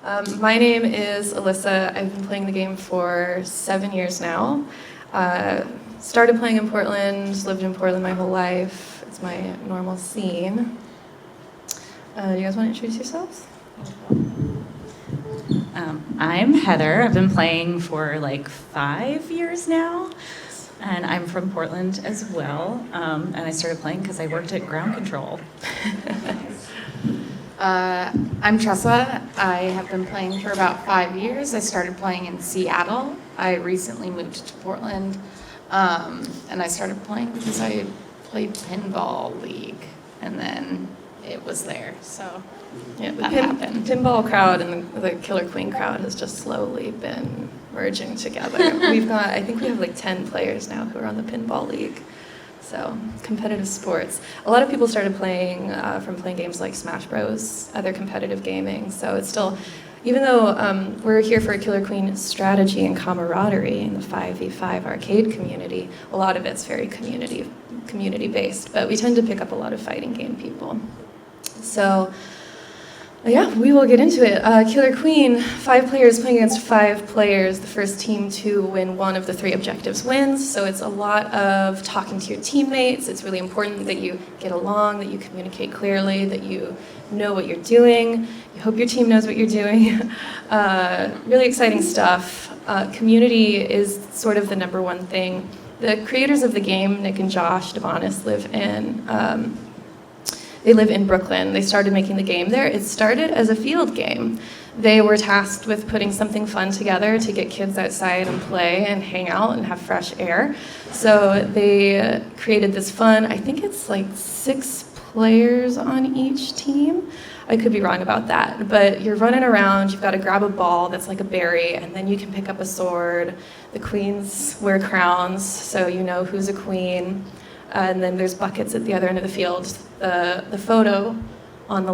My name is Alyssa. I've been playing the game for 7 years now. Started playing in Portland, lived in Portland my whole life. It's my normal scene. Do you guys want to introduce yourselves? I'm Heather. I've been playing for like 5 years now, and I'm from Portland as well. And I started playing because I worked at Ground Control. I'm Tressa. I have been playing for about 5 years. I started playing in Seattle. I recently moved to Portland, and I started playing because I played Pinball League, and then it was there, so Yeah, the that happened. pinball crowd and the Killer Queen crowd has just slowly been merging together. I think we have like 10 players now who are on the Pinball League. So, competitive sports. A lot of people started playing from playing games like Smash Bros, other competitive gaming. So it's still, even though we're here for a Killer Queen strategy and camaraderie in the 5v5 arcade community, a lot of it's very community-based, but we tend to pick up a lot of fighting game people. So, yeah, we will get into it. Killer Queen, 5 players playing against 5 players. The first team to win one of the 3 objectives wins. So it's a lot of talking to your teammates. It's really important that you get along, that you communicate clearly, that you know what you're doing. You hope your team knows what you're doing. Really exciting stuff. Community is sort of the #1 thing. The creators of the game, Nick and Josh Devanis, They live in Brooklyn. They started making the game there. It started as a field game. They were tasked with putting something fun together to get kids outside and play and hang out and have fresh air. So they created this fun, I think it's like 6 players on each team. I could be wrong about that, but you're running around, you've got to grab a ball that's like a berry, and then you can pick up a sword. The queens wear crowns, so you know who's a queen. And then there's buckets at the other end of the field. The photo on the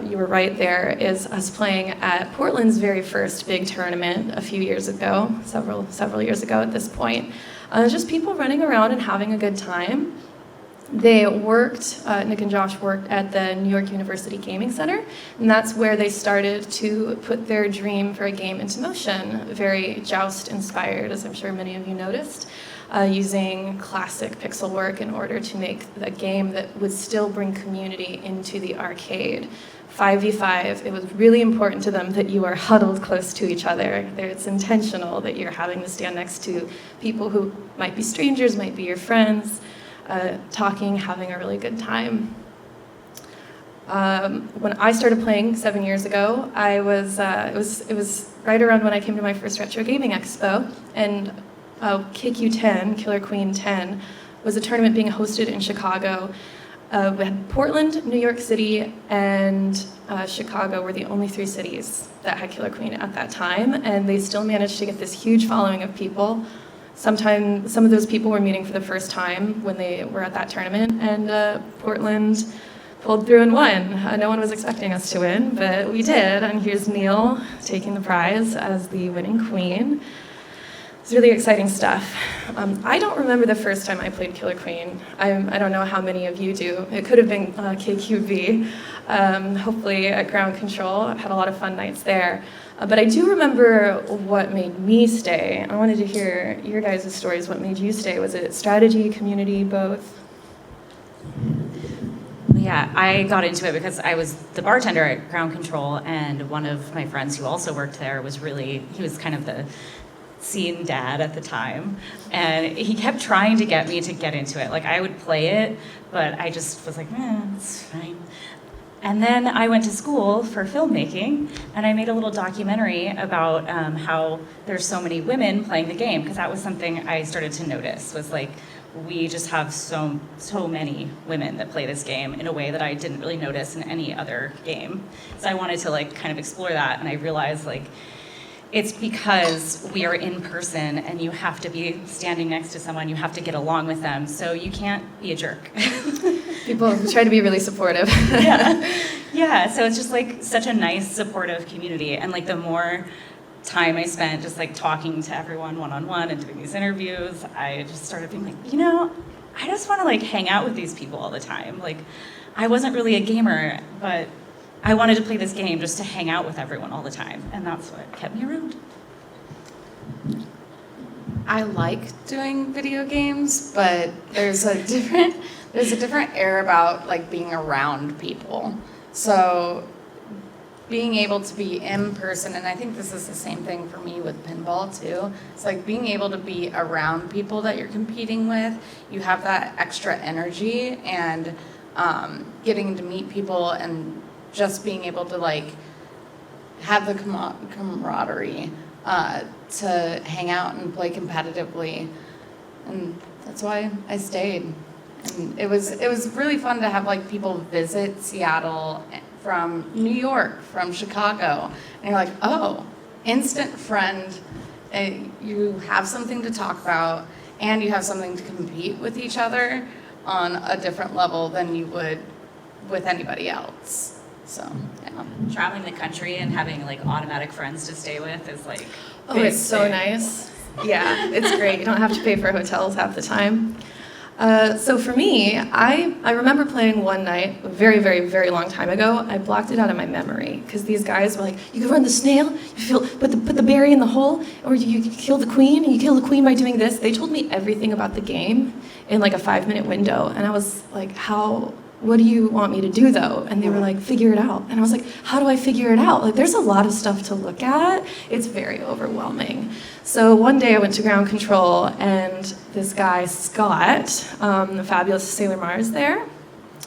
you were right there is us playing at Portland's very first big tournament a few years ago, several years ago at this point. Just people running around and having a good time. They worked, Nick and Josh worked at the New York University Gaming Center, and that's where they started to put their dream for a game into motion. Very Joust inspired, as I'm sure many of you noticed. Using classic pixel work in order to make a game that would still bring community into the arcade. 5v5, it was really important to them that you are huddled close to each other. It's intentional that you're having to stand next to people who might be strangers, might be your friends, talking, having a really good time. When I started playing 7 years ago, it was right around when I came to my first Retro Gaming Expo, and KQ10, Killer Queen 10, was a tournament being hosted in Chicago. We had Portland, New York City, and Chicago were the only 3 cities that had Killer Queen at that time, and they still managed to get this huge following of people. Some of those people were meeting for the first time when they were at that tournament, and Portland pulled through and won. No one was expecting us to win, but we did, and here's Neil taking the prize as the winning queen. It's really exciting stuff. I don't remember the first time I played Killer Queen. I don't know how many of you do. It could have been KQV, hopefully at Ground Control. I've had a lot of fun nights there. But I do remember what made me stay. I wanted to hear your guys' stories. What made you stay? Was it strategy, community, both? Yeah, I got into it because I was the bartender at Ground Control, and one of my friends who also worked there he was kind of the scene dad at the time, and he kept trying to get me to get into it. Like, I would play it, but I just was like, it's fine. And then I went to school for filmmaking, and I made a little documentary about how there's so many women playing the game, because that was something I started to notice, was like, we just have so many women that play this game in a way that I didn't really notice in any other game. So I wanted to like kind of explore that, and I realized like, it's because we are in person and you have to be standing next to someone, you have to get along with them, so you can't be a jerk. People try to be really supportive. Yeah, so it's just like such a nice, supportive community, and like the more time I spent just like talking to everyone one-on-one and doing these interviews, I just started being like, I just want to like hang out with these people all the time. Like, I wasn't really a gamer, but I wanted to play this game just to hang out with everyone all the time, and that's what kept me around. I like doing video games, but there's a different air about like being around people. So being able to be in person, and I think this is the same thing for me with pinball too. It's like being able to be around people that you're competing with. You have that extra energy, and getting to meet people and just being able to like have the camaraderie to hang out and play competitively, and that's why I stayed. And it was really fun to have like people visit Seattle from New York, from Chicago, and you're like, oh, instant friend. You have something to talk about, and you have something to compete with each other on a different level than you would with anybody else. So, yeah. Traveling the country and having like automatic friends to stay with is like, Oh, it's so nice. Yeah, it's great. You don't have to pay for hotels half the time. So for me, I remember playing one night, a very, very, very long time ago. I blocked it out of my memory because these guys were like, you can run the snail, put the berry in the hole, or you kill the queen, and you kill the queen by doing this. They told me everything about the game in like a 5-minute window, and I was like, what do you want me to do though? And they were like, figure it out. And I was like, how do I figure it out? Like, there's a lot of stuff to look at. It's very overwhelming. So one day I went to ground control, and this guy, Scott, the fabulous Sailor Mars there,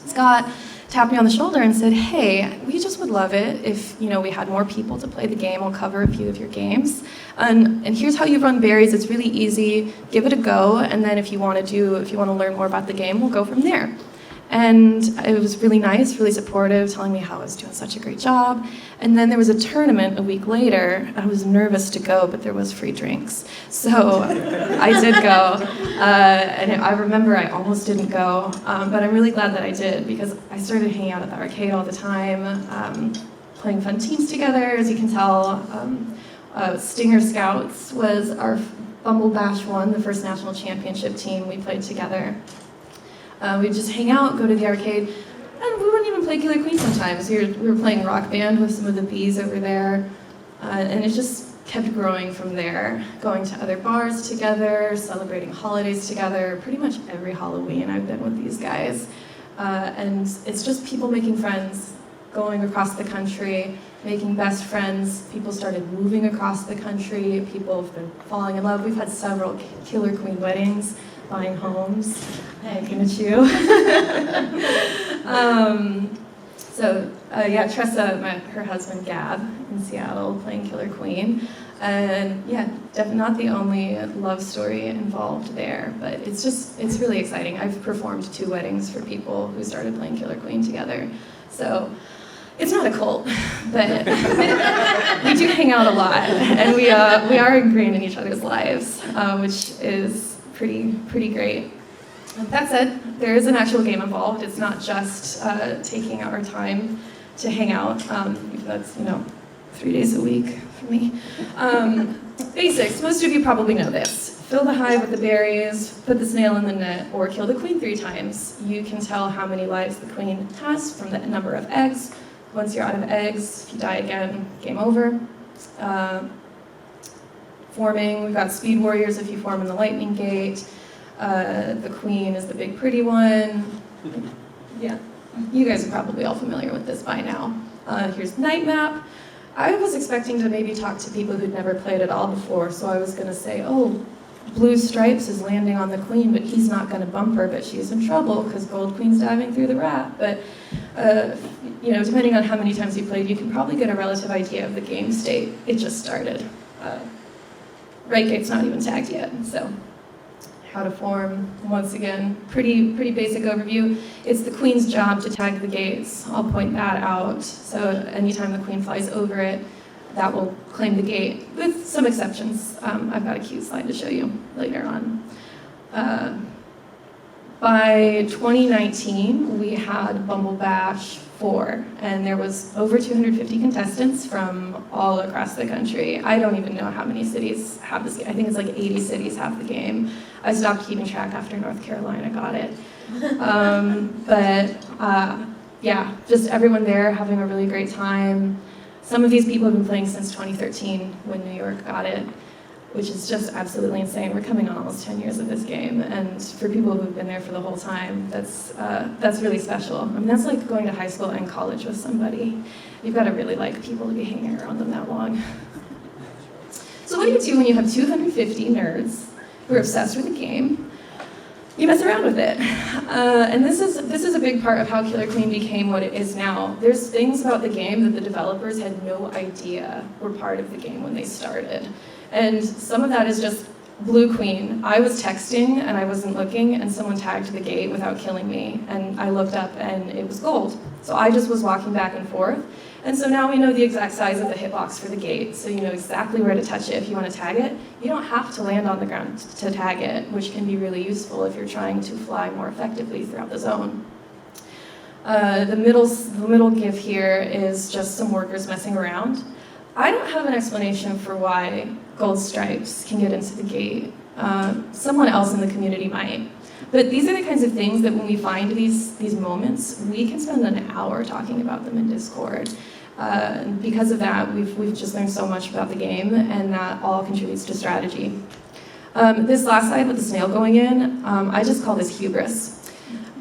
Scott tapped me on the shoulder and said, hey, we just would love it if we had more people to play the game. We'll cover a few of your games. And here's how you run berries. It's really easy. Give it a go. And then if you want to learn more about the game, we'll go from there. And it was really nice, really supportive, telling me how I was doing such a great job. And then there was a tournament a week later. I was nervous to go, but there was free drinks. So I did go. And I remember I almost didn't go, but I'm really glad that I did, because I started hanging out at the arcade all the time, playing fun teams together. As you can tell, Stinger Scouts was our Bumble Bash 1, the first national championship team. We played together. We'd just hang out, go to the arcade, and we wouldn't even play Killer Queen sometimes. We were playing Rock Band with some of the bees over there, and it just kept growing from there, going to other bars together, celebrating holidays together. Pretty much every Halloween I've been with these guys. And it's just people making friends, going across the country, making best friends. People started moving across the country. People have been falling in love. We've had several Killer Queen weddings, buying homes. Looking at you. Tressa met her husband Gab in Seattle playing Killer Queen. And yeah, definitely not the only love story involved there, but it's really exciting. I've performed 2 weddings for people who started playing Killer Queen together. So it's not a cult, but we do hang out a lot, and we are ingrained in each other's lives, which is pretty great. That said, there is an actual game involved. It's not just taking our time to hang out. That's 3 days a week for me. Basics. Most of you probably know this. Fill the hive with the berries, put the snail in the net, or kill the queen 3 times. You can tell how many lives the queen has from the number of eggs. Once you're out of eggs, if you die again, game over. Forming, we've got speed warriors if you form in the lightning gate. The queen is the big pretty one. Yeah, you guys are probably all familiar with this by now. Here's night map. I was expecting to maybe talk to people who'd never played at all before, so I was going to say, oh, Blue Stripes is landing on the queen, but he's not going to bump her, but she's in trouble because Gold Queen's diving through the rat. But depending on how many times you played, you can probably get a relative idea of the game state. It just started. Right gate's not even tagged yet, so. How to form, once again, pretty basic overview. It's the queen's job to tag the gates. I'll point that out. So anytime the queen flies over it, that will claim the gate, with some exceptions. I've got a cute slide to show you later on. By 2019, we had Bumble Bash 4, and there was over 250 contestants from all across the country. I don't even know how many cities have this game. I think it's like 80 cities have the game. I stopped keeping track after North Carolina got it. yeah, just everyone there having a really great time. Some of these people have been playing since 2013 when New York got it, which is just absolutely insane. We're coming on almost 10 years of this game, and for people who've been there for the whole time, that's really special. I mean, that's like going to high school and college with somebody. You've got to really like people to be hanging around them that long. So what do you do when you have 250 nerds who are obsessed with a game? You mess around with it. And this is a big part of how Killer Queen became what it is now. There's things about the game that the developers had no idea were part of the game when they started. And some of that is just Blue Queen. I was texting and I wasn't looking, and someone tagged the gate without killing me, and I looked up and it was gold. So I just was walking back and forth. And so now we know the exact size of the hitbox for the gate, so you know exactly where to touch it if you want to tag it. You don't have to land on the ground to tag it, which can be really useful if you're trying to fly more effectively throughout the zone. The middle GIF here is just some workers messing around. I don't have an explanation for why gold stripes can get into the gate. Someone else in the community might. But these are the kinds of things that when we find these moments, we can spend an hour talking about them in Discord. Because of that, we've just learned so much about the game, and that all contributes to strategy. This last slide with the snail going in, I just call this hubris.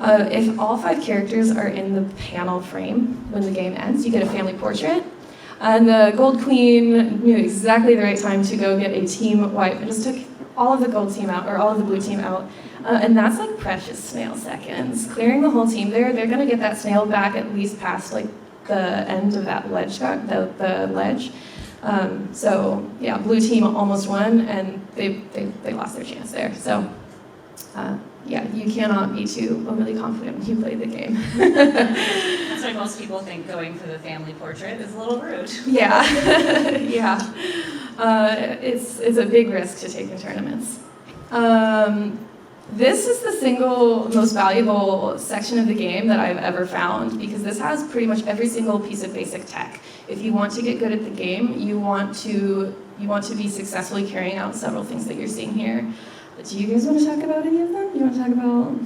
If all 5 characters are in the panel frame when the game ends, you get a family portrait. And the Gold Queen knew exactly the right time to go get a team wipe and just took all of the gold team out, or all of the blue team out. And that's like precious snail seconds. Clearing the whole team there, they're gonna get that snail back at least past like the end of that ledge, the ledge. So yeah, blue team almost won, and they lost their chance there. So yeah, you cannot be too overly confident when you play the game. That's why most people think going for the family portrait is a little rude. Yeah, yeah. It's a big risk to take in tournaments. This is the single most valuable section of the game that I've ever found, because this has pretty much every single piece of basic tech. If you want to get good at the game, you want to be successfully carrying out several things that you're seeing here. But do you guys want to talk about any of them? You want to talk about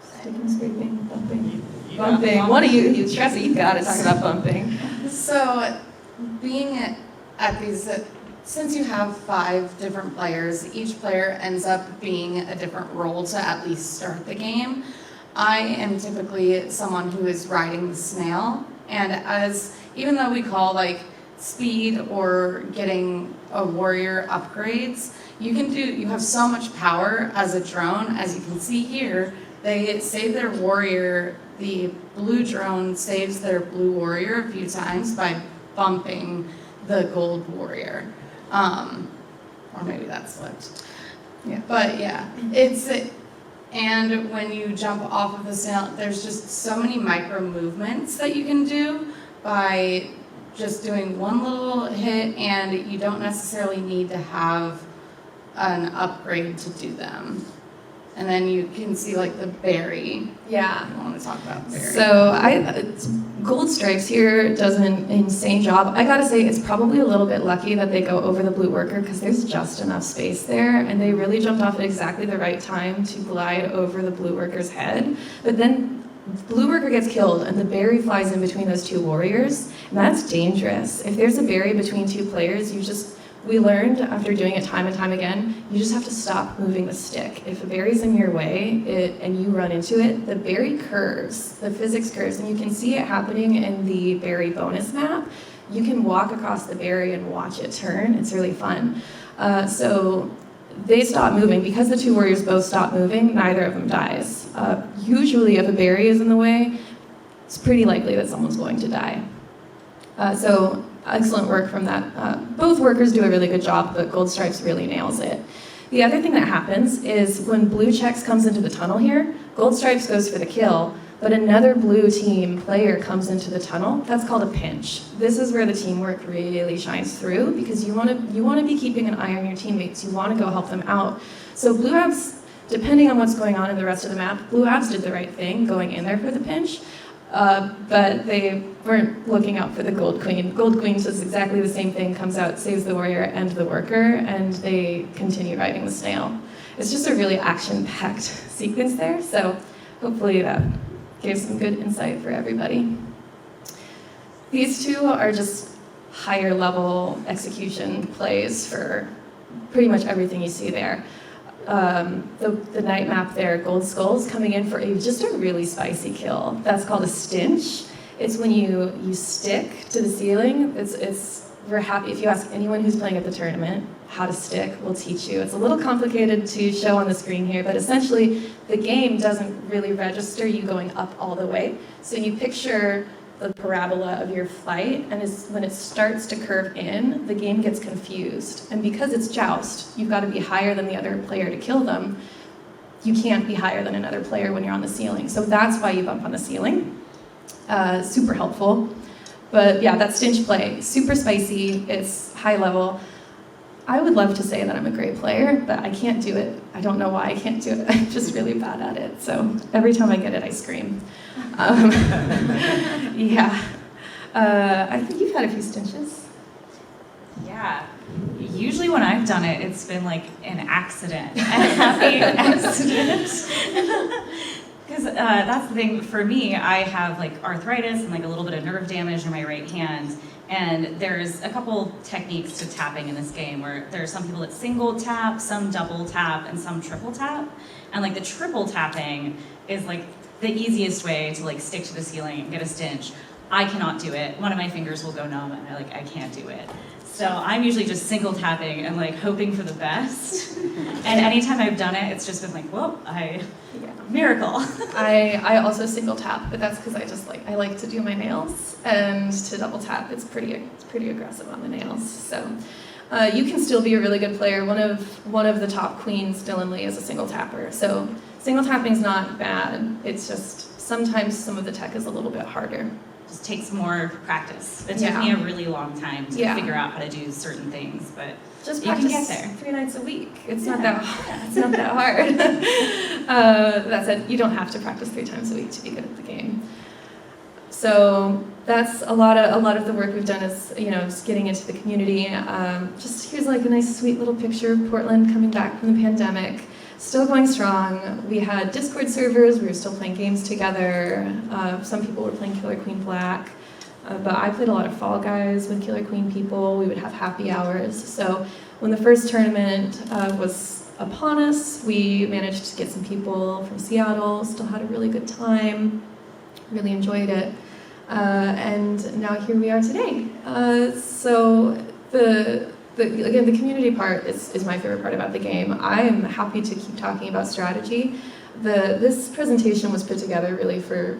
sticking, scraping, bumping? Bumping. One of you, Tressa, you gotta talk about bumping. So, being at these, since you have 5 different players, each player ends up being a different role to at least start the game. I am typically someone who is riding the snail, and even though we call like speed or getting a warrior upgrades, you have so much power as a drone. As you can see here, they save their warrior. The blue drone saves their blue warrior a few times by bumping the gold warrior. Or maybe that slipped. Yeah. But yeah, and when you jump off of the snail, there's just so many micro movements that you can do by just doing one little hit, and you don't necessarily need to have an upgrade to do them. And then you can see like the berry. Yeah. I want to talk about berry. So Gold Stripes here does an insane job. I gotta say, it's probably a little bit lucky that they go over the blue worker, because there's just enough space there, and they really jumped off at exactly the right time to glide over the blue worker's head. But then blue worker gets killed, and the berry flies in between those 2 warriors, and that's dangerous. If there's a berry between 2 players, we learned after doing it time and time again, you just have to stop moving the stick. If a berry's in your way and you run into it, the berry curves, the physics curves, and you can see it happening in the berry bonus map. You can walk across the berry and watch it turn. It's really fun. So they stop moving. Because the 2 warriors both stop moving, neither of them dies. Usually if a berry is in the way, it's pretty likely that someone's going to die. So excellent work from that. Both workers do a really good job, but Gold Stripes really nails it. The other thing that happens is when Blue Checks comes into the tunnel here, Gold Stripes goes for the kill, but another blue team player comes into the tunnel. That's called a pinch. This is where the teamwork really shines through, because you want to be keeping an eye on your teammates. You want to go help them out. So Blue Abs, depending on what's going on in the rest of the map, Blue Abs did the right thing going in there for the pinch. But they weren't looking out for the Gold Queen. Gold Queen does exactly the same thing, comes out, saves the warrior and the worker, and they continue riding the snail. It's just a really action-packed sequence there, so hopefully that gave some good insight for everybody. These two are just higher level execution plays for pretty much everything you see there. The night map there, Gold Skulls, coming in for just a really spicy kill. That's called a stinch. It's when you stick to the ceiling. We're happy if you ask anyone who's playing at the tournament how to stick, we'll teach you. It's a little complicated to show on the screen here, but essentially the game doesn't really register you going up all the way. So you picture the parabola of your flight, and when it starts to curve in, the game gets confused. And because it's Joust, you've got to be higher than the other player to kill them. You can't be higher than another player when you're on the ceiling. So that's why you bump on the ceiling. Super helpful. But yeah, that stinch play, super spicy, it's high level. I would love to say that I'm a great player, but I can't do it. I don't know why I can't do it. I'm just really bad at it. So every time I get it, I scream. Yeah. I think you've had a few stinches. Yeah. Usually when I've done it, it's been like an accident, a happy accident. Because that's the thing, for me, I have like arthritis and like a little bit of nerve damage in my right hand. And there's a couple techniques to tapping in this game where there's some people that single tap, some double tap, and some triple tap. And like the triple tapping is like the easiest way to like stick to the ceiling and get a stinch. I cannot do it. One of my fingers will go numb and I can't do it. So I'm usually just single tapping and like hoping for the best. And anytime I've done it, it's just been like, whoa, miracle. I also single tap, but that's because I like to do my nails, and to double tap, it's pretty aggressive on the nails. So you can still be a really good player. One of the top queens, Dylan Lee, is a single tapper. So single tapping is not bad. It's just sometimes some of the tech is a little bit harder. Just takes more practice. It took me a really long time to figure out how to do certain things, but just you practice can get there. 3 nights a week. It's not that hard. That said, you don't have to practice 3 times a week to be good at the game. So that's a lot of the work we've done is just getting into the community. Just here's like a nice sweet little picture of Portland coming back from the pandemic. Still going strong. We had Discord servers, we were still playing games together. Some people were playing Killer Queen Black, but I played a lot of Fall Guys with Killer Queen people. We would have happy hours. So when the first tournament was upon us, we managed to get some people from Seattle, still had a really good time, really enjoyed it. And now here we are today. So again, the community part is my favorite part about the game. I'm happy to keep talking about strategy. This presentation was put together really for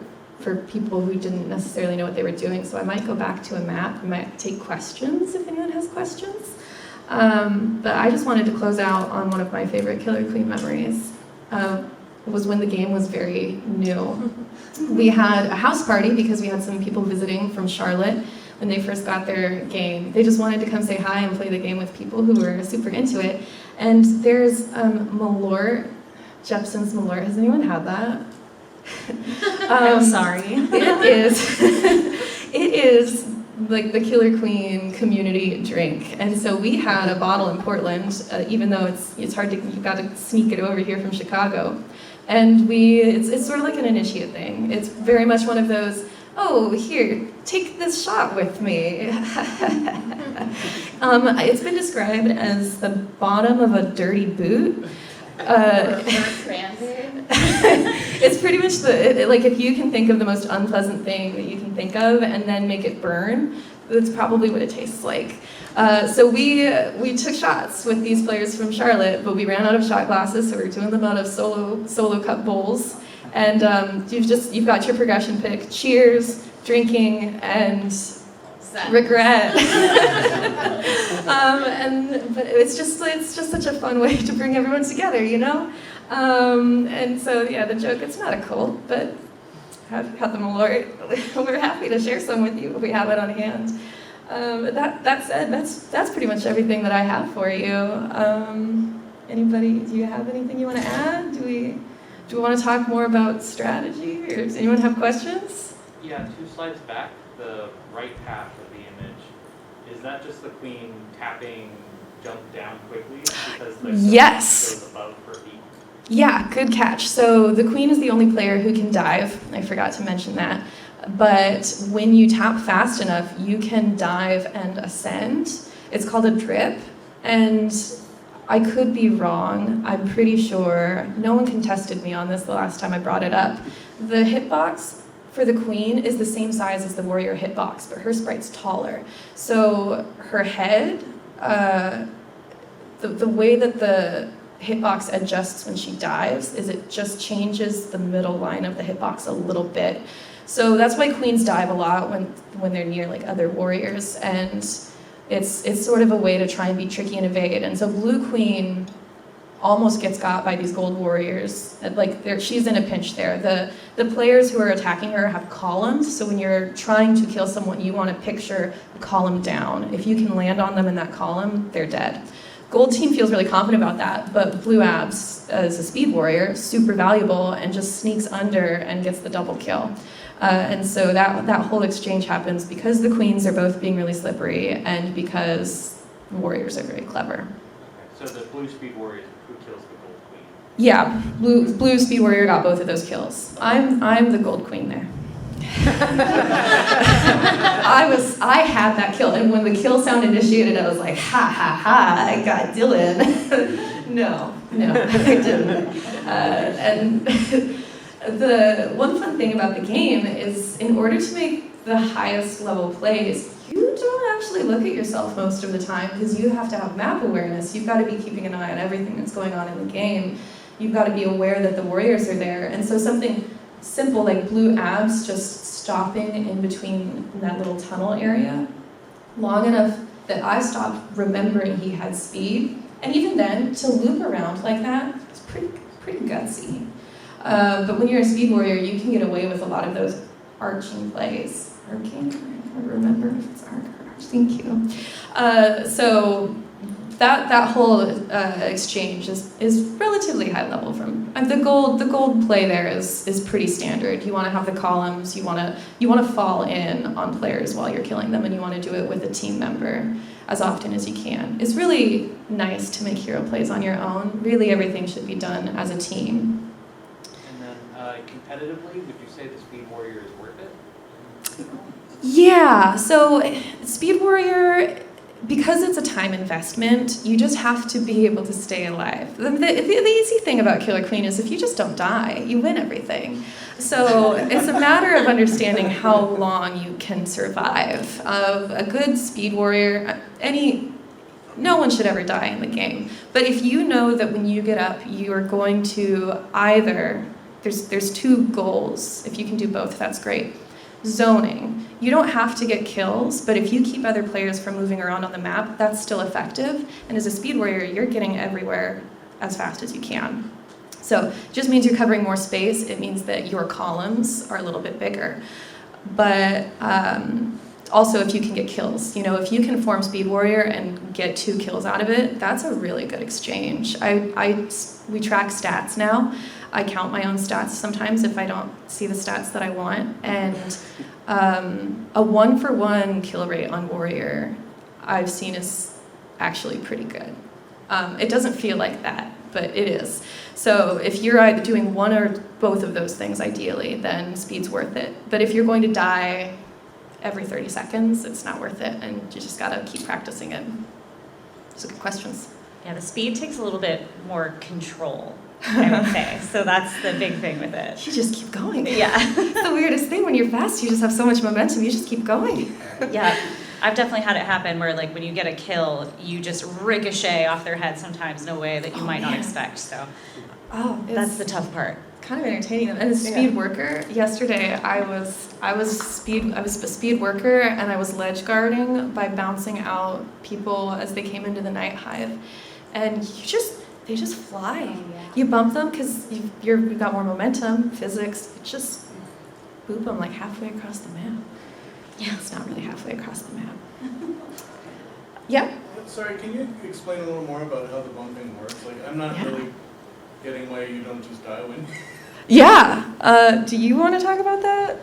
people who didn't necessarily know what they were doing, so I might go back to a map. I might take questions if anyone has questions. But I just wanted to close out on one of my favorite Killer Queen memories. Was when the game was very new. We had a house party because we had some people visiting from Charlotte. When they first got their game, they just wanted to come say hi and play the game with people who were super into it. And there's Malort, Jepson's Malort. Has anyone had that? I'm sorry. It is like the Killer Queen community drink. And so we had a bottle in Portland, even though it's hard to, you've got to sneak it over here from Chicago. And it's sort of like an initiate thing. It's very much one of those, oh, here, take this shot with me. It's been described as the bottom of a dirty boot. It's pretty much like if you can think of the most unpleasant thing that you can think of and then make it burn, that's probably what it tastes like. So we took shots with these players from Charlotte, but we ran out of shot glasses, so we were doing them out of solo cup bowls. And you've got your progression pick: cheers, drinking, and regret. But it's just such a fun way to bring everyone together, And so the joke, it's not a cult, but have the Malort. We're happy to share some with you if we have it on hand. That said, that's pretty much everything that I have for you. Anybody, do you have anything you want to add? Do we want to talk more about strategy, or does anyone have questions? Yeah, 2 slides back, the right half of the image, is that just the queen tapping jump down quickly because the Yes. goes above her feet? Yeah, good catch. So the queen is the only player who can dive. I forgot to mention that. But when you tap fast enough, you can dive and ascend. It's called a drip. And I could be wrong. I'm pretty sure. No one contested me on this the last time I brought it up. The hitbox for the queen is the same size as the warrior hitbox, but her sprite's taller. So her head, the way that the hitbox adjusts when she dives is it just changes the middle line of the hitbox a little bit. So that's why queens dive a lot when they're near like other warriors, and it's sort of a way to try and be tricky and evade. And so blue queen almost gets got by these gold warriors. Like she's in a pinch there. The players who are attacking her have columns, so when you're trying to kill someone, you want to picture a column down. If you can land on them in that column, they're dead. Gold team feels really confident about that, but blue abs, as a speed warrior, super valuable and just sneaks under and gets the double kill. And so that whole exchange happens because the queens are both being really slippery and because the warriors are very clever. Okay, so the blue speed warrior, who kills the gold queen? Yeah, blue speed warrior got both of those kills. I'm the gold queen there. I had that kill, and when the kill sound initiated, I was like, ha ha ha, I got Dylan. no, I didn't. And the one fun thing about the game is, in order to make the highest level plays, you don't actually look at yourself most of the time because you have to have map awareness. You've got to be keeping an eye on everything that's going on in the game. You've got to be aware that the warriors are there, and so something simple like blue abs just stopping in between that little tunnel area long enough that I stopped remembering he had speed, and even then to loop around like that is pretty gutsy. But when you're a speed warrior, you can get away with a lot of those arching plays. Arcing? I remember if it's arc. Thank you. So that whole exchange is relatively high level. From the gold play there is pretty standard. You want to have the columns. You want to fall in on players while you're killing them, and you want to do it with a team member as often as you can. It's really nice to make hero plays on your own. Really, everything should be done as a team. And then competitively, would you say the speed warrior is worth it? Yeah. So speed warrior, because it's a time investment, you just have to be able to stay alive. The easy thing about Killer Queen is if you just don't die, you win everything. So it's a matter of understanding how long you can survive. A good speed warrior, no one should ever die in the game. But if you know that when you get up, you are going to either, there's two goals. If you can do both, that's great. Zoning. You don't have to get kills, but if you keep other players from moving around on the map, that's still effective. And as a speed warrior, you're getting everywhere as fast as you can. So it just means you're covering more space. It means that your columns are a little bit bigger. But also if you can get kills. If you can form speed warrior and get 2 kills out of it, that's a really good exchange. We track stats now. I count my own stats sometimes if I don't see the stats that I want. And a 1-for-1 kill rate on warrior I've seen is actually pretty good. It doesn't feel like that, but it is. So if you're either doing one or both of those things ideally, then speed's worth it. But if you're going to die every 30 seconds, it's not worth it, and you just gotta keep practicing it. Those are good questions. Yeah, the speed takes a little bit more control, I would say. So that's the big thing with it. You just keep going. Yeah. It's the weirdest thing. When you're fast, you just have so much momentum. You just keep going. Yeah. I've definitely had it happen where, like, when you get a kill, you just ricochet off their head sometimes in a way that you might not expect. So that's the tough part. Kind of entertaining them. And as a speed worker, yesterday I was a speed worker, and I was ledge guarding by bouncing out people as they came into the night hive, and they just fly. You bump them because you've got more momentum, physics. You just boop them like halfway across the map. Yeah, it's not really halfway across the map. Yeah. Sorry, can you explain a little more about how the bumping works? Like, I'm not really getting why you don't just die when. Yeah. Do you want to talk about that?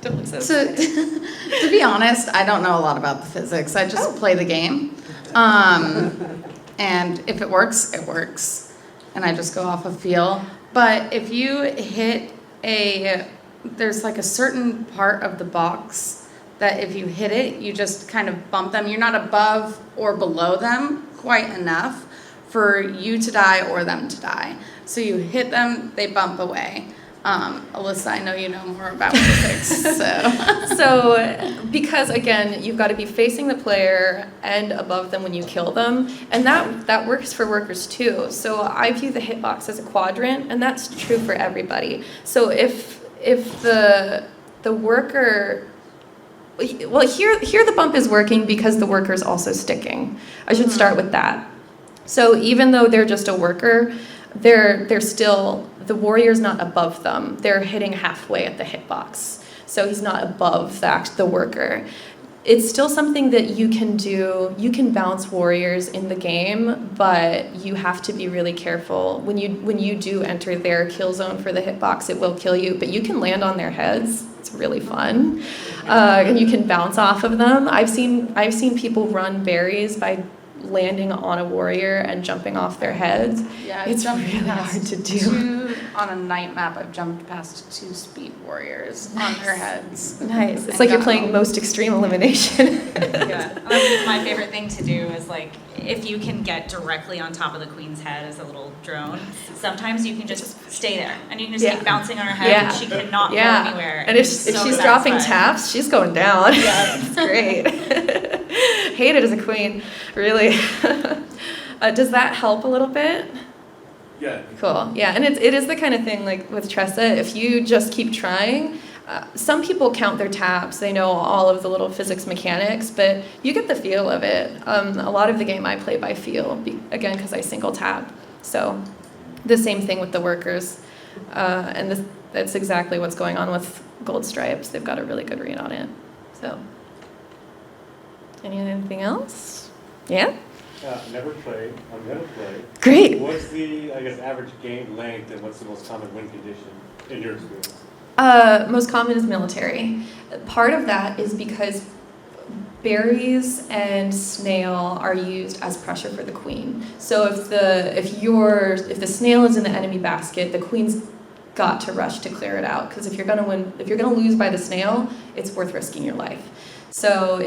Don't look so. To be honest, I don't know a lot about the physics. I just play the game. And if it works, it works. And I just go off of feel. But if you hit there's like a certain part of the box that if you hit it, you just kind of bump them. You're not above or below them quite enough for you to die or them to die. So you hit them, they bump away. Alyssa, I know you know more about physics, so. So, because again, you've got to be facing the player and above them when you kill them, and that works for workers too. So I view the hitbox as a quadrant, and that's true for everybody. So if the worker, well, here the bump is working because the worker is also sticking. I should start with that. So even though they're just a worker, they're still, the warrior's not above them. They're hitting halfway at the hitbox. So he's not above the worker. It's still something that you can do. You can bounce warriors in the game, but you have to be really careful. When you do enter their kill zone for the hitbox, it will kill you, but you can land on their heads. It's really fun. And you can bounce off of them. I've seen people run berries by landing on a warrior and jumping off their heads. Yeah, it's really hard to do. On a night map, I've jumped past 2 speed warriors on their heads. Nice. It's like you're playing most extreme elimination. Yeah. My favorite thing to do is like if you can get directly on top of the queen's head as a little drone, sometimes you can just stay there and you can just keep bouncing on her head and she cannot go anywhere. And if she's dropping taps, she's going down. Yeah. It's great. Hate it as a queen, really. Does that help a little bit? Yeah. Cool. Yeah, and it is the kind of thing like with Tressa, if you just keep trying, some people count their taps, they know all of the little physics mechanics, but you get the feel of it. A lot of the game I play by feel, again, because I single tap. So the same thing with the workers. And that's exactly what's going on with Gold Stripes. They've got a really good read on it. So, anything else? Yeah? Never played. I'm gonna play. Great. What's the, I guess, average game length and what's the most common win condition in your experience? Most common is military. Part of that is because berries and snail are used as pressure for the queen. So if the snail is in the enemy basket, the queen's got to rush to clear it out, because if you're gonna lose by the snail, it's worth risking your life. So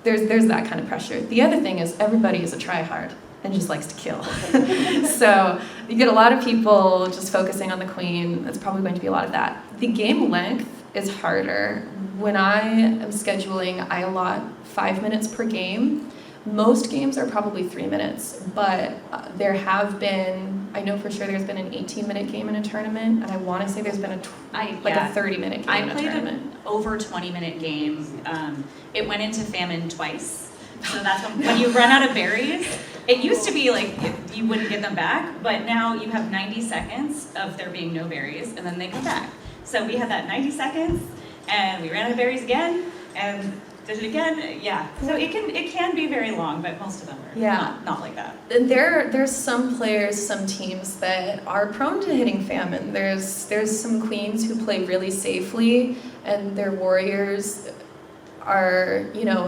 there's that kind of pressure. The other thing is everybody is a tryhard and just likes to kill. So you get a lot of people just focusing on the queen. That's probably going to be a lot of that. The game length is harder. When I am scheduling, I allot 5 minutes per game. Most games are probably 3 minutes, but there have been, I know for sure there's been an 18-minute game in a tournament, and I want to say there's been a 30-minute game in a tournament. I played an over 20-minute game. It went into famine twice. So that's when you run out of berries. It used to be like you wouldn't get them back, but now you have 90 seconds of there being no berries, and then they come back. So we had that 90 seconds, and we ran out of berries again, and did it again. Yeah. So it can be very long, but most of them are not like that. And there's some players, some teams that are prone to hitting famine. There's some queens who play really safely, and their warriors are,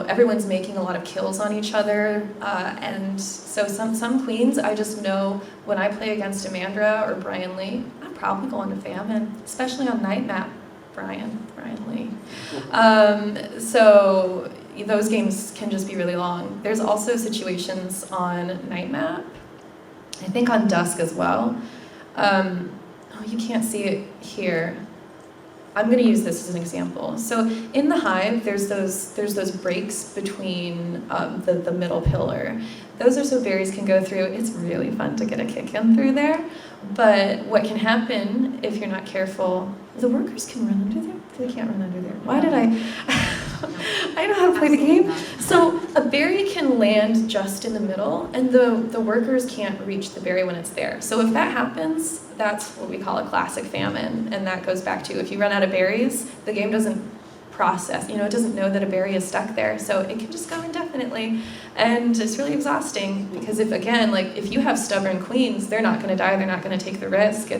everyone's making a lot of kills on each other, and so some queens, I just know when I play against Amandra or Brian Lee, I'm probably going to famine, especially on night map. Brian Lee. So those games can just be really long. There's also situations on night map, I think on dusk as well. You can't see it here. I'm going to use this as an example. So in the hive, there's those breaks between the middle pillar. Those are so berries can go through. It's really fun to get a kick in through there. But what can happen if you're not careful, the workers can run under there. They can't run under there. Why did I know how to play the game. So a berry can land just in the middle, and the workers can't reach the berry when it's there. So if that happens, that's what we call a classic famine, and that goes back to if you run out of berries, the game doesn't process, it doesn't know that a berry is stuck there, so it can just go indefinitely, and it's really exhausting, because if you have stubborn queens, they're not going to die, they're not going to take the risk,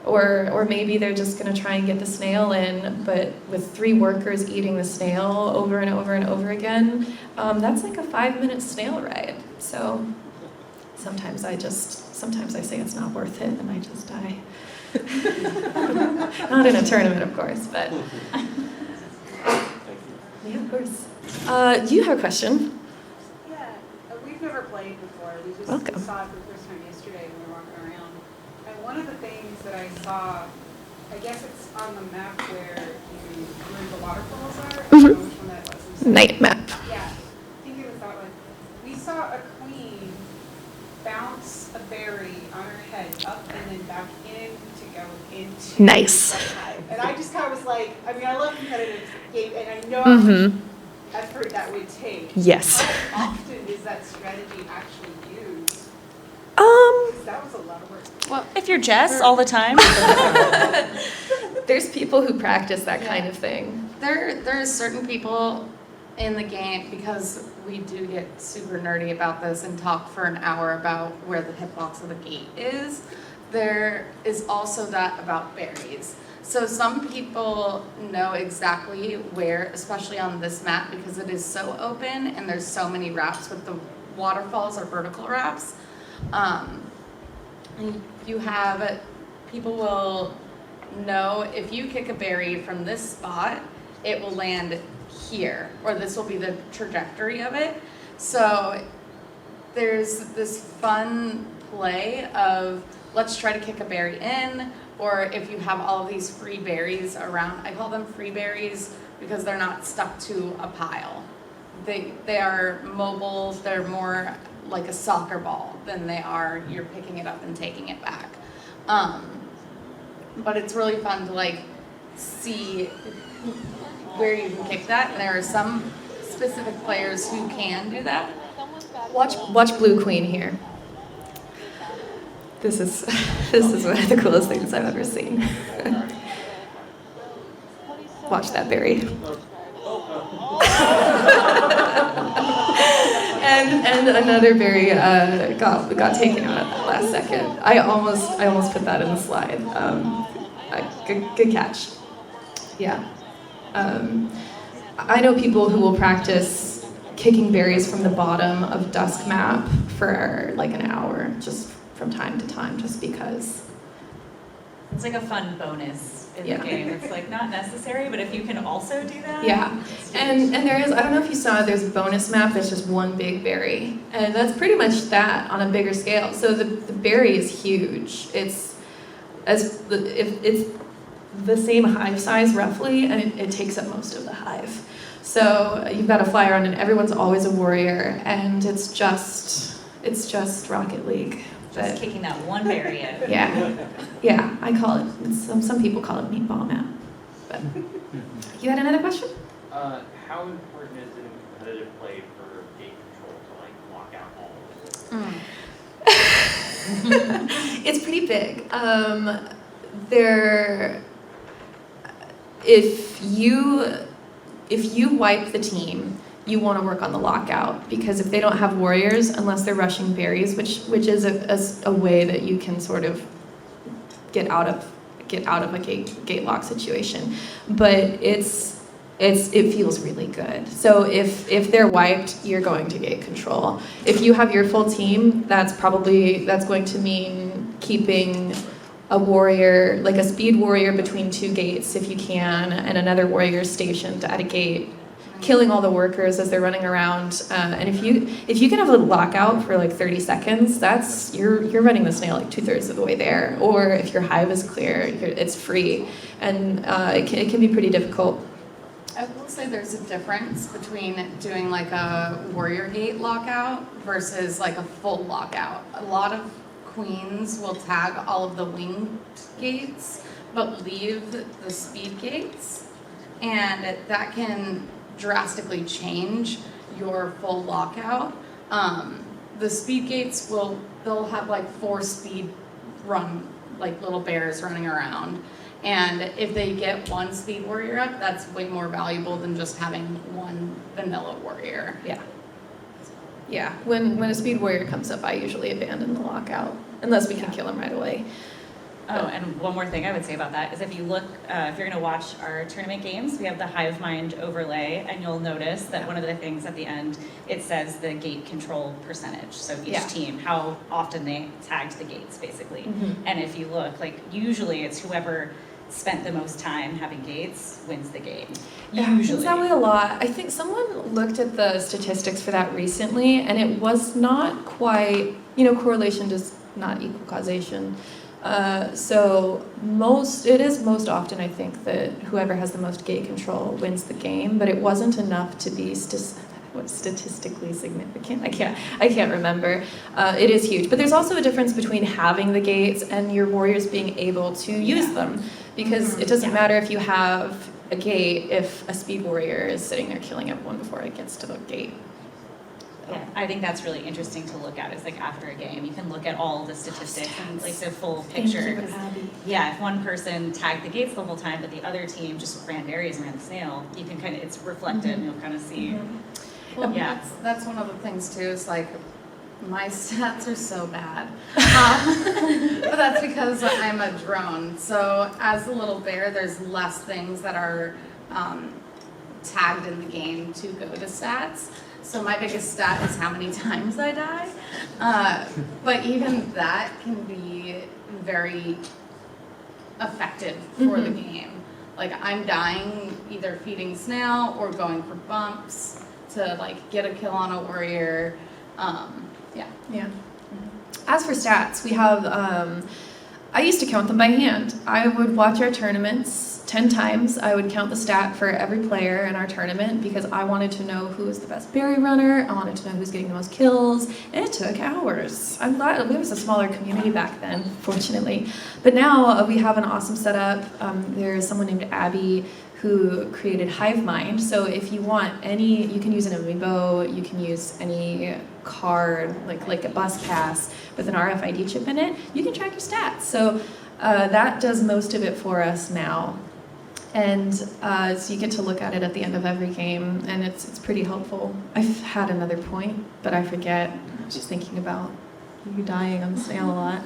or maybe they're just going to try and get the snail in, but with 3 workers eating the snail over and over and over again, that's like a 5-minute snail ride. So sometimes I say it's not worth it and I just die. Not in a tournament, of course, but yeah, of course. Do you have a question? Yeah, we've never played before. We just Welcome. saw it for the first time yesterday when we were walking around. And one of the things that I saw, I guess it's on the map where the waterfalls are. I don't know which one that was. I'm sorry. Night map. Yeah, I think it was that one. We saw a queen bounce a berry on her head up and then back in to go into Nice. the hive. And I just kind of was like, I mean, I love competitive game, and I know Mm-hmm. effort that would take. Yes. How often is that strategy actually used? Because that was a lot of work. Well, if you're Jess all the time. There's people who practice that kind of thing. There's certain people in the game, because we do get super nerdy about this and talk for an hour about where the hitbox of the gate is. There is also that about berries. So some people know exactly where, especially on this map, because it is so open and there's so many wraps with the waterfalls or vertical wraps. And you have, people will know if you kick a berry from this spot, it will land here, or this will be the trajectory of it. So there's this fun play of, let's try to kick a berry in, or if you have all of these free berries around, I call them free berries because they're not stuck to a pile. They are mobile, they're more like a soccer ball than they are you're picking it up and taking it back. But it's really fun to like see where you can kick that, and there are some specific players who can do that. Watch Blue Queen here. This is one of the coolest things I've ever seen. Watch that berry. and another berry got taken out at the last second. I almost put that in the slide. Good catch. Yeah. I know people who will practice kicking berries from the bottom of Dusk Map for like an hour, just from time to time, just because. It's like a fun bonus in Yeah. the game. It's like not necessary, but if you can also do that. Yeah, and there is, I don't know if you saw, there's a bonus map that's just one big berry, and that's pretty much that on a bigger scale. So the berry is huge. It's the same hive size roughly, and it takes up most of the hive. So you've got to fly around, and everyone's always a warrior, and it's just Rocket League. Just kicking that one berry in. Yeah, I call it, some people call it meatball map. But you had another question? How important is it in competitive play for gate control to like lock out all of this? It's pretty big. If you wipe the team, you want to work on the lockout, because if they don't have warriors, unless they're rushing berries, which is a way that you can sort of get out of a gate lock situation, but it feels really good. So if they're wiped, you're going to gate control. If you have your full team, that's going to mean keeping a warrior, like a speed warrior, between two gates if you can, and another warrior stationed at a gate, killing all the workers as they're running around. And if you can have a lockout for like 30 seconds, you're running the snail like 2/3 of the way there. Or if your hive is clear, it's free, and it can be pretty difficult. I will say there's a difference between doing like a warrior gate lockout versus like a full lockout. A lot of queens will tag all of the winged gates, but leave the speed gates, and that can drastically change your full lockout. The speed gates they'll have like 4 speed run, like little bears running around. And if they get 1 speed warrior up, that's way more valuable than just having 1 vanilla warrior. Yeah, when a speed warrior comes up, I usually abandon the lockout, unless we can kill him right away. Oh, and one more thing I would say about that is if you look, if you're going to watch our tournament games, we have the Hive Mind overlay, and you'll notice that one of the things at the end, it says the gate control percentage. So each team, how often they tagged the gates, basically. And if you look, like usually it's whoever spent the most time having gates wins the game. Usually. It's that way a lot. I think someone looked at the statistics for that recently, and it was not quite, correlation does not equal causation. So it is most often, I think, that whoever has the most gate control wins the game, but it wasn't enough to be statistically significant. I can't remember. It is huge, but there's also a difference between having the gates and your warriors being able to use them, because it doesn't matter if you have a gate if a speed warrior is sitting there killing everyone before it gets to the gate. Yeah, I think that's really interesting to look at. Is like after a game, you can look at all the statistics and like the full picture. Thank you, Abby. Yeah, if one person tagged the gates the whole time, but the other team just ran berries and ran the snail, you can kind of, it's reflected and you'll kind of see. Well, Yeah. that's one of the things too, is like, my stats are so bad. But that's because I'm a drone. So as a little bear, there's less things that are tagged in the game to go to stats. So my biggest stat is how many times I die. But even that can be very effective for the game. Like I'm dying either feeding snail or going for bumps to like get a kill on a warrior. Yeah. As for stats, we have, I used to count them by hand. I would watch our tournaments 10 times. I would count the stat for every player in our tournament because I wanted to know who was the best berry runner. I wanted to know who's getting the most kills. And it took hours. I'm glad it was a smaller community back then, fortunately. But now we have an awesome setup. There's someone named Abby who created Hive Mind. So if you want any, you can use an amiibo, you can use any card, like a bus pass with an RFID chip in it, you can track your stats. So that does most of it for us now. And so you get to look at it at the end of every game, and it's pretty helpful. I've had another point, but I forget. I was just thinking about you dying on the snail a lot.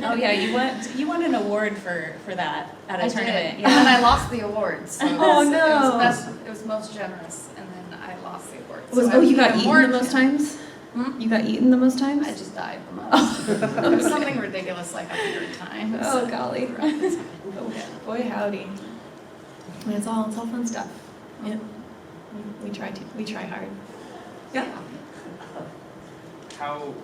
Oh yeah, you won an award for that at a tournament. And then I lost the award. So Oh, no. It was most generous, and then I lost the award. You got eaten the most times? You got eaten the most times? I just died the most. It was something ridiculous like 100 times. Oh golly. Boy howdy. It's all fun stuff. Yeah. We try hard. Yeah. How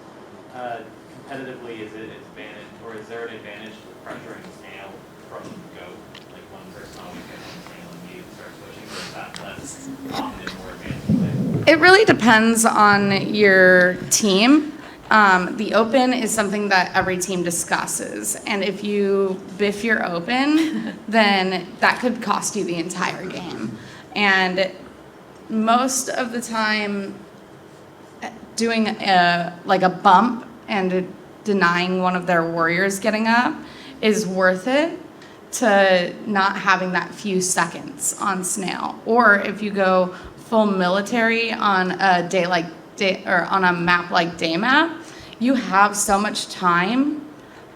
competitively is it advantage, or is there an advantage to pressuring snail from goat? Like one person always gets on snail and you start pushing, or is that less common and more advanced? It really depends on your team. The open is something that every team discusses, and if you biff your open, then that could cost you the entire game. And most of the time, doing a bump and denying one of their warriors getting up is worth it to not having that few seconds on snail. Or if you go full military on on a map like day map, you have so much time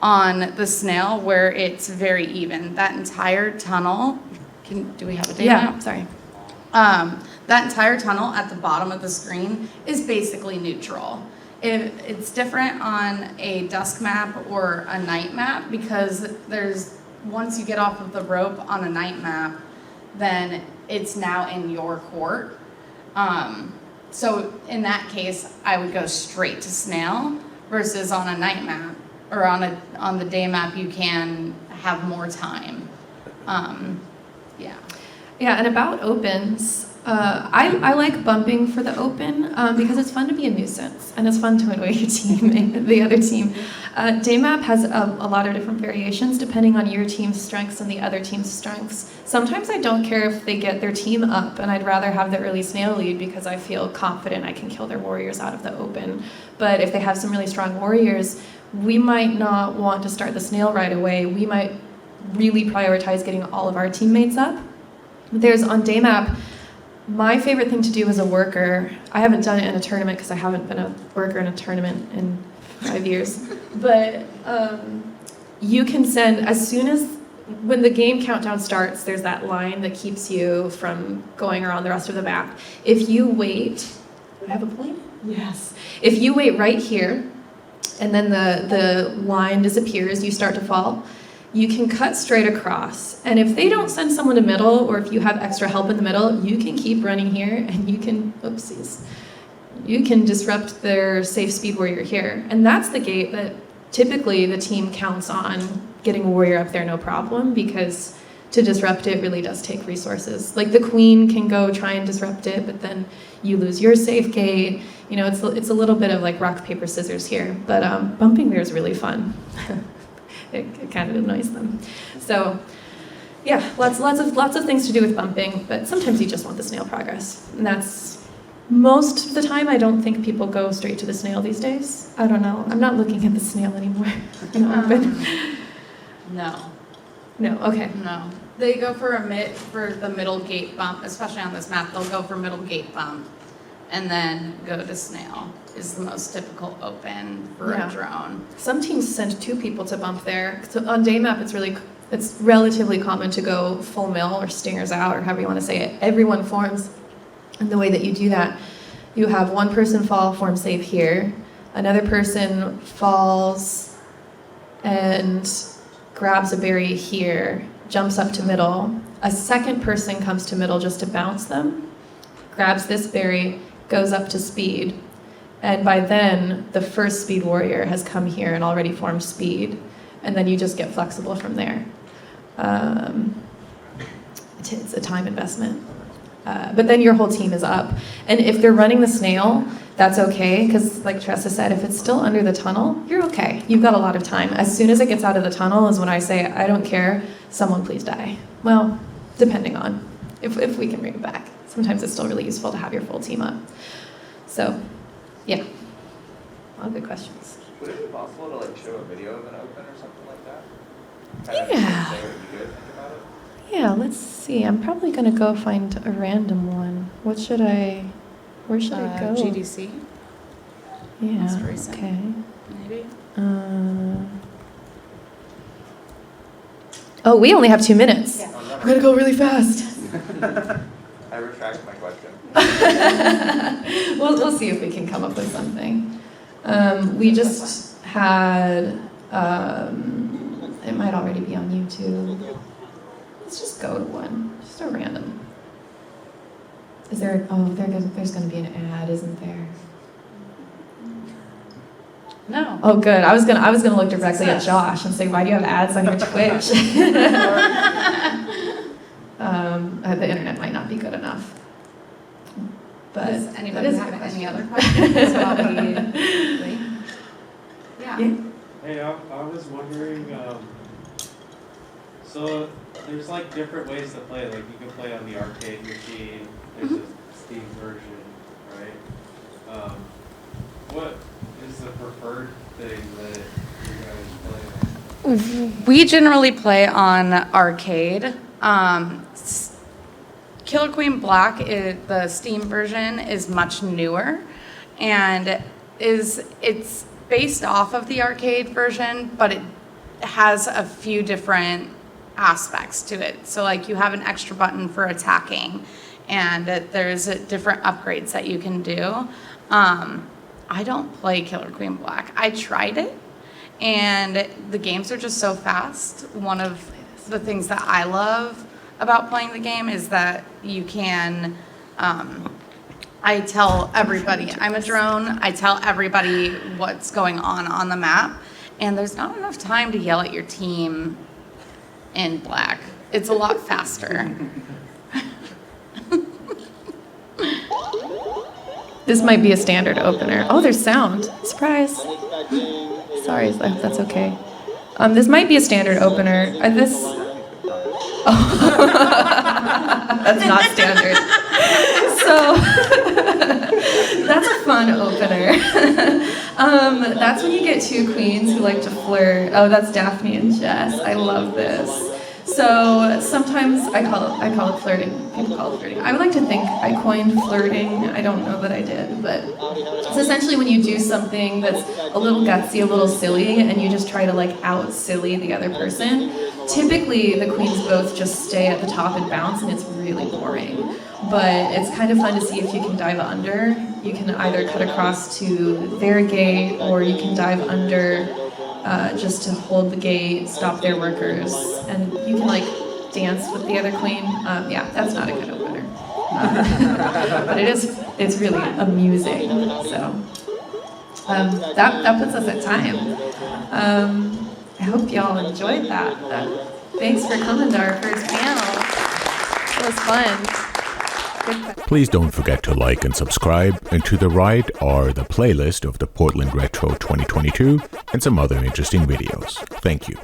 on the snail where it's very even. That entire tunnel, do we have a day map? Yeah, sorry. That entire tunnel at the bottom of the screen is basically neutral. It's different on a dusk map or a night map because once you get off of the rope on a night map, then it's now in your court. So in that case, I would go straight to snail versus on a night map or on the day map, you can have more time. Yeah, and about opens, I like bumping for the open because it's fun to be a nuisance and it's fun to annoy your team and the other team. Daymap has a lot of different variations depending on your team's strengths and the other team's strengths. Sometimes I don't care if they get their team up, and I'd rather have the early snail lead because I feel confident I can kill their warriors out of the open. But if they have some really strong warriors, we might not want to start the snail right away. We might really prioritize getting all of our teammates up. There's on Daymap, My favorite thing to do as a worker, I haven't done it in a tournament because I haven't been a worker in a tournament in 5 years, but you can send, when the game countdown starts, there's that line that keeps you from going around the rest of the map. If you wait, I have a point? Yes. If you wait right here, and then the line disappears, you start to fall, you can cut straight across. And if they don't send someone to middle, or if you have extra help in the middle, you can keep running here and you can, oopsies, you can disrupt their safe speed warrior here. And that's the gate that typically the team counts on getting a warrior up there no problem, because to disrupt it really does take resources. Like the queen can go try and disrupt it, but then you lose your safe gate. You know, it's a little bit of like rock, paper, scissors here, but bumping there is really fun. It kind of annoys them. So yeah, lots of things to do with bumping, but sometimes you just want the snail progress. And that's most of the time. I don't think people go straight to the snail these days. I don't know. I'm not looking at the snail anymore. No, okay. No. They go for the middle gate bump, especially on this map. They'll go for middle gate bump and then go to snail is the most typical open for a drone. Some teams send 2 people to bump there. So on day map, it's relatively common to go full mill or stingers out, or however you want to say it. Everyone forms, and the way that you do that, you have one person fall, form safe here, another person falls and grabs a berry here, jumps up to middle. A second person comes to middle just to bounce them, grabs this berry, goes up to speed. And by then, the first speed warrior has come here and already formed speed. And then you just get flexible from there. It's a time investment. But then your whole team is up. And if they're running the snail, that's okay, because like Tressa said, if it's still under the tunnel, you're okay. You've got a lot of time. As soon as it gets out of the tunnel is when I say, I don't care, someone please die. Well, depending on if we can bring it back. Sometimes it's still really useful to have your full team up. So, yeah, a lot of good questions. Would it be possible to like show a video of an open or something like that? Yeah. Would be good, think about it. Yeah, let's see. I'm probably going to go find a random one. Where should I go? GDC, Yeah, most recent. okay. maybe. Oh, we only have 2 minutes. Yeah. We're going to go really fast. I retract my question. We'll see if we can come up with something. We just had, it might already be on YouTube. Let's just go to one, just a random. Is there, there's going to be an ad, isn't there? No. Oh, good. I was gonna look directly at Josh and say, why do you have ads on your Twitch? The internet might not be good enough. But Does that anybody is a have good any question. other questions while we wait? Yeah. Yeah. Hey, I was wondering, so there's like different ways to play. Like you can play on the arcade machine. There's a Steam version, right? What is the preferred thing that you guys play on? We generally play on arcade. Killer Queen Black, the Steam version, is much newer, and it's based off of the arcade version, but it has a few different aspects to it. So like you have an extra button for attacking, and there's different upgrades that you can do. I don't play Killer Queen Black. I tried it, and the games are just so fast. One of the things that I love about playing the game is that you can, I tell everybody, I'm a drone, I tell everybody what's going on the map, and there's not enough time to yell at your team in Black. It's a lot faster. This might be a standard opener. Oh, there's sound. Surprise. Sorry, I hope that's okay. This might be a standard opener. That's not standard. So that's a fun opener. That's when you get 2 queens who like to flirt. Oh, that's Daphne and Jess. I love this. So sometimes I call it flirting. People call it flirting. I would like to think I coined flirting. I don't know that I did, but it's essentially when you do something that's a little gutsy, a little silly, and you just try to like out silly the other person. Typically, the queens both just stay at the top and bounce, and it's really boring. But it's kind of fun to see if you can dive under. You can either cut across to their gate, or you can dive under just to hold the gate, stop their workers, and you can like dance with the other queen. Yeah, that's not a good opener. But it's really amusing. So that puts us at time. I hope y'all enjoyed that. Thanks for coming to our first panel. It was fun. Please don't forget to like and subscribe, and to the right are the playlist of the Portland Retro 2022 and some other interesting videos. Thank you.